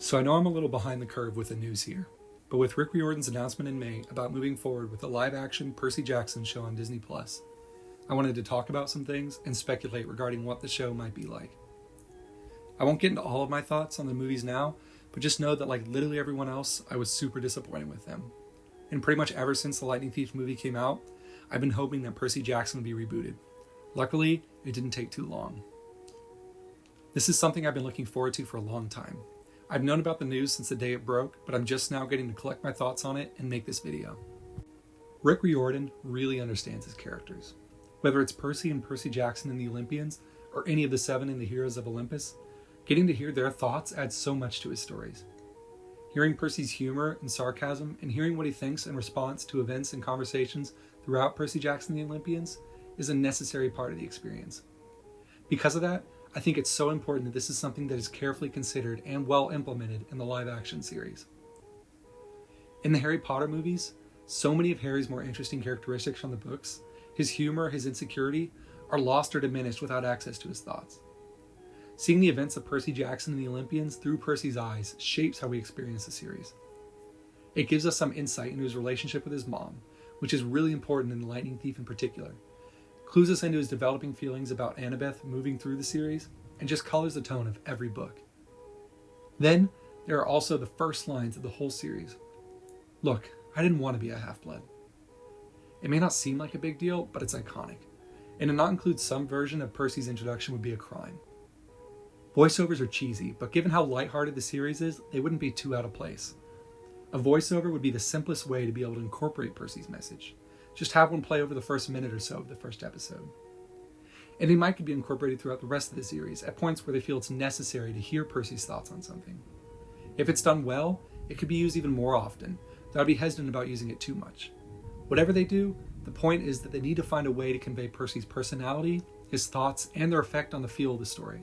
So I know I'm a little behind the curve with the news here, but with Rick Riordan's announcement in May about moving forward with a live-action Percy Jackson show on Disney+, I wanted to talk about some things and speculate regarding what the show might be like. I won't get into all of my thoughts on the movies now, but just know that like literally everyone else, I was super disappointed with them. And pretty much ever since the Lightning Thief movie came out, I've been hoping that Percy Jackson would be rebooted. Luckily, it didn't take too long. This is something I've been looking forward to for a long time. I've known about the news since the day it broke, but I'm just now getting to collect my thoughts on it and make this video. Rick Riordan really understands his characters. Whether it's Percy and Percy Jackson and the Olympians, or any of the seven in the Heroes of Olympus, getting to hear their thoughts adds so much to his stories. Hearing Percy's humor and sarcasm, and hearing what he thinks in response to events and conversations throughout Percy Jackson and the Olympians is a necessary part of the experience. Because of that, I think it's so important that this is something that is carefully considered and well implemented in the live-action series. In the Harry Potter movies, so many of Harry's more interesting characteristics from the books, his humor, his insecurity, are lost or diminished without access to his thoughts. Seeing the events of Percy Jackson and the Olympians through Percy's eyes shapes how we experience the series. It gives us some insight into his relationship with his mom, which is really important in The Lightning Thief in particular, clues us into his developing feelings about Annabeth moving through the series, and just colors the tone of every book. Then, there are also the first lines of the whole series. Look, I didn't want to be a half-blood. It may not seem like a big deal, but it's iconic, and to not include some version of Percy's introduction would be a crime. Voiceovers are cheesy, but given how lighthearted the series is, they wouldn't be too out of place. A voiceover would be the simplest way to be able to incorporate Percy's message. Just have one play over the first minute or so of the first episode. And they might be incorporated throughout the rest of the series at points where they feel it's necessary to hear Percy's thoughts on something. If it's done well, it could be used even more often, though I'd be hesitant about using it too much. Whatever they do, the point is that they need to find a way to convey Percy's personality, his thoughts, and their effect on the feel of the story.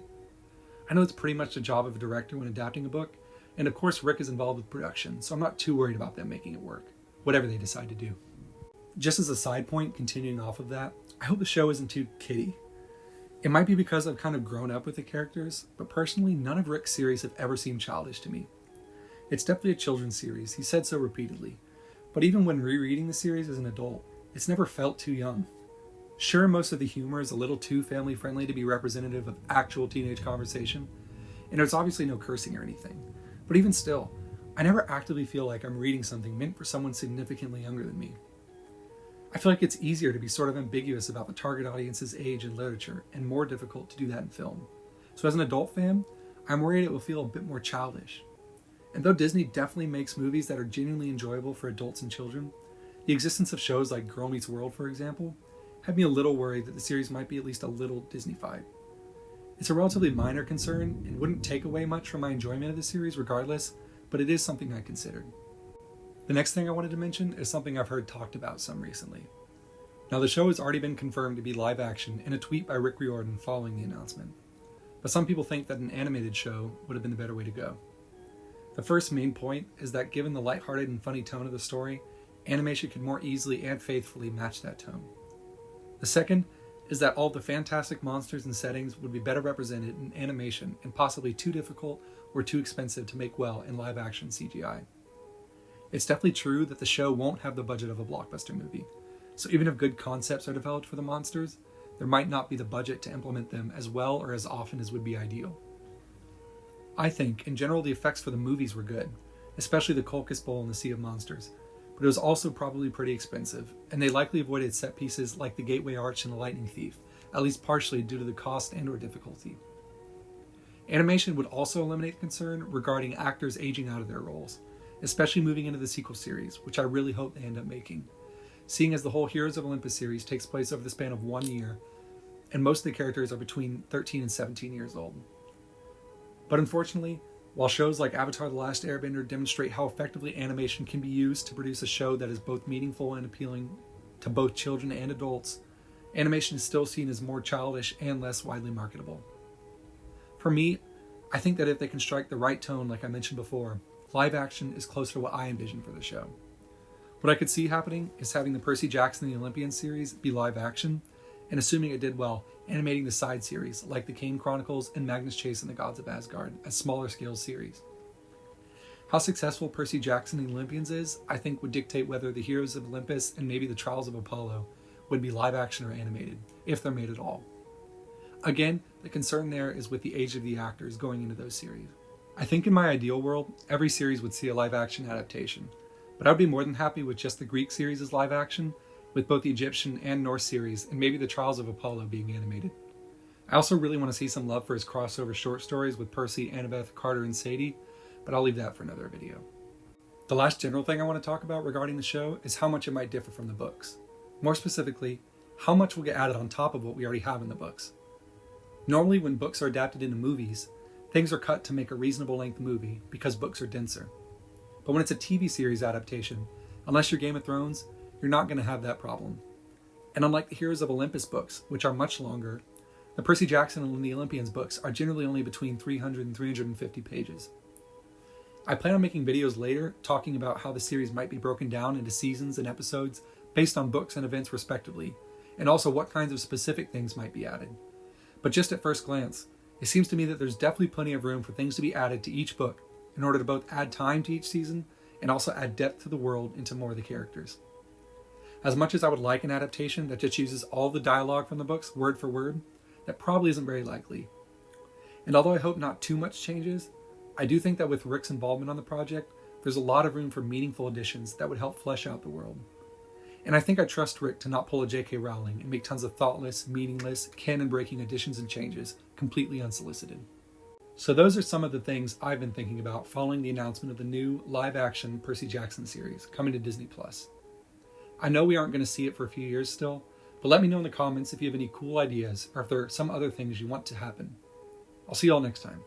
I know it's pretty much the job of a director when adapting a book, and of course Rick is involved with production, so I'm not too worried about them making it work, whatever they decide to do. Just as a side point, continuing off of that, I hope the show isn't too kiddie. It might be because I've kind of grown up with the characters, but personally, none of Rick's series have ever seemed childish to me. It's definitely a children's series, he said so repeatedly, but even when rereading the series as an adult, it's never felt too young. Sure, most of the humor is a little too family-friendly to be representative of actual teenage conversation, and there's obviously no cursing or anything, but even still, I never actively feel like I'm reading something meant for someone significantly younger than me. I feel like it's easier to be sort of ambiguous about the target audience's age in literature, and more difficult to do that in film. So as an adult fan, I'm worried it will feel a bit more childish. And though Disney definitely makes movies that are genuinely enjoyable for adults and children, the existence of shows like Girl Meets World, for example, had me a little worried that the series might be at least a little Disney-fied. It's a relatively minor concern and wouldn't take away much from my enjoyment of the series regardless, but it is something I considered. The next thing I wanted to mention is something I've heard talked about some recently. Now the show has already been confirmed to be live action in a tweet by Rick Riordan following the announcement, but some people think that an animated show would have been the better way to go. The first main point is that given the lighthearted and funny tone of the story, animation could more easily and faithfully match that tone. The second is that all the fantastic monsters and settings would be better represented in animation and possibly too difficult or too expensive to make well in live action CGI. It's definitely true that the show won't have the budget of a blockbuster movie, so even if good concepts are developed for the monsters, there might not be the budget to implement them as well or as often as would be ideal. I think, in general, the effects for the movies were good, especially the Colchis Bowl and the Sea of Monsters, but it was also probably pretty expensive, and they likely avoided set pieces like the Gateway Arch and the Lightning Thief, at least partially due to the cost and/or difficulty. Animation would also eliminate concern regarding actors aging out of their roles, especially moving into the sequel series, which I really hope they end up making, seeing as the whole Heroes of Olympus series takes place over the span of 1 year, and most of the characters are between 13 and 17 years old. But unfortunately, while shows like Avatar: The Last Airbender demonstrate how effectively animation can be used to produce a show that is both meaningful and appealing to both children and adults, animation is still seen as more childish and less widely marketable. For me, I think that if they can strike the right tone like I mentioned before, live action is closer to what I envision for the show. What I could see happening is having the Percy Jackson and the Olympian series be live action, and assuming it did well, animating the side series like the Kane Chronicles and Magnus Chase and the Gods of Asgard as smaller scale series. How successful Percy Jackson and the Olympians is, I think, would dictate whether the Heroes of Olympus and maybe the Trials of Apollo would be live action or animated, if they're made at all. Again, the concern there is with the age of the actors going into those series. I think in my ideal world, every series would see a live action adaptation, but I would be more than happy with just the Greek series as live action, with both the Egyptian and Norse series and maybe the Trials of Apollo being animated. I also really want to see some love for his crossover short stories with Percy, Annabeth, Carter, and Sadie, but I'll leave that for another video. The last general thing I want to talk about regarding the show is how much it might differ from the books. More specifically, how much will get added on top of what we already have in the books. Normally when books are adapted into movies, things are cut to make a reasonable length movie because books are denser. But when it's a TV series adaptation, unless you're Game of Thrones, you're not going to have that problem. And unlike the Heroes of Olympus books, which are much longer, the Percy Jackson and the Olympians books are generally only between 300 and 350 pages. I plan on making videos later talking about how the series might be broken down into seasons and episodes based on books and events respectively, and also what kinds of specific things might be added. But just at first glance, it seems to me that there's definitely plenty of room for things to be added to each book in order to both add time to each season and also add depth to the world and to more of the characters. As much as I would like an adaptation that just uses all the dialogue from the books word for word, that probably isn't very likely. And although I hope not too much changes, I do think that with Rick's involvement on the project, there's a lot of room for meaningful additions that would help flesh out the world. And I think I trust Rick to not pull a J.K. Rowling and make tons of thoughtless, meaningless, canon-breaking additions and changes, completely unsolicited. So those are some of the things I've been thinking about following the announcement of the new live-action Percy Jackson series coming to Disney+. I know we aren't going to see it for a few years still, but let me know in the comments if you have any cool ideas or if there are some other things you want to happen. I'll see you all next time.